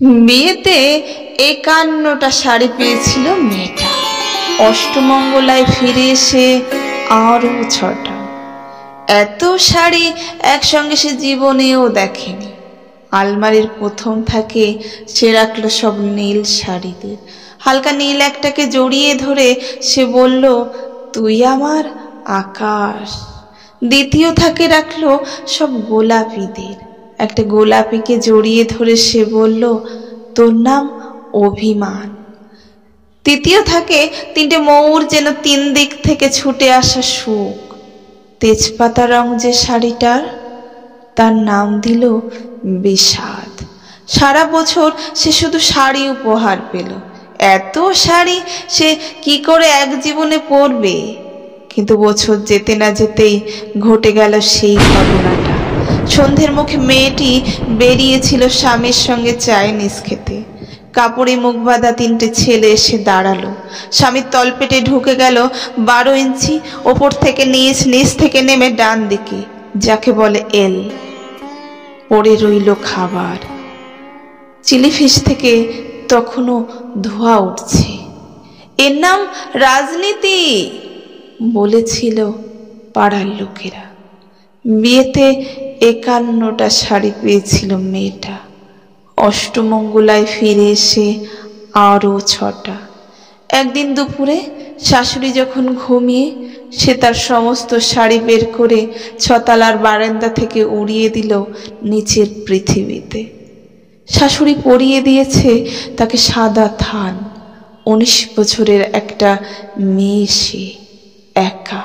বিয়েতে ৫১টা শাড়ি পেয়েছিল মেয়েটা। অষ্টমঙ্গলায় ফিরে এসে আরো ৬টা। এত শাড়ি একসঙ্গে সে জীবনেও দেখেনি। আলমারির প্রথম থাকে সে রাখলো সব নীল শাড়িদের। হালকা নীল একটাকে জড়িয়ে ধরে সে বলল, তুই আমার আকাশ। দ্বিতীয় থাকে রাখলো সব গোলাপিদের। একটা গোলাপিকে জড়িয়ে ধরে সে বলল, তোর নাম অভিমান। তৃতীয় থাকে ৩টে ময়ূর, যেন ৩ দিক থেকে ছুটে আসা সুখ। তেজপাতা রং যে শাড়িটার, তার নাম দিল বিষাদ। সারা বছর সে শুধু শাড়ি উপহার পেল। এত শাড়ি সে কি করে এক জীবনে পরবে? কিন্তু বছর যেতে না যেতেই ঘটে গেল সেই ঘটনাটা। সন্ধ্যের মুখে মেয়েটি বেরিয়েছিল স্বামীর সঙ্গে চাইনিজ খেতে। কাপড়ে মুখ বাঁধা ৩টে ছেলে এসে দাঁড়ালো। স্বামীর তলপেটে ঢুকে গেল ১২ ইঞ্চি। ওপর থেকে নিচ থেকে নেমে ডান দিকে, যাকে বলে এল। পড়ে রইল খাবার। চিলি ফিশ থেকে তখনও ধোঁয়া উঠছে। এর নাম রাজনীতি, বলেছিল পাড়ার লোকেরা। বিয়েতে ৫১টা শাড়ি পেয়েছিল মেয়েটা। অষ্টমঙ্গলায় ফিরে এসে আরো ৬টা। একদিন দুপুরে শাশুড়ি যখন ঘুমিয়ে, সে তার সমস্ত শাড়ি বের করে ৬তলার বারান্দা থেকে উড়িয়ে দিল নিচের পৃথিবীতে। শাশুড়ি পরিয়ে দিয়েছে তাকে সাদা থান। ১৯ বছরের একটা মেয়ে, সে একা।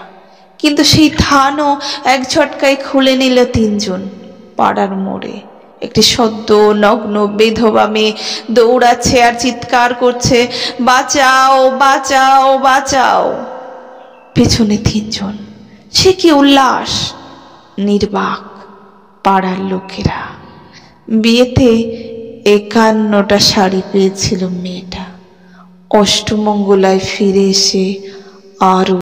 কিন্তু সেই থানও এক ঝটকায় খুলে নিল ৩ জন পাড়ার মোড়ে। একটি সদ্য নগ্ন বিধবা মেয়ে দৌড়াচ্ছে আর চিৎকার করছে, বাঁচাও বাঁচাও বাঁচাও। পেছনে ৩ জন। সে কি উল্লাস! নির্বাক পাড়ার লোকেরা। বিয়েতে ৫১টা শাড়ি পেয়েছিল মেয়েটা। অষ্টমঙ্গলায় ফিরে এসে আরো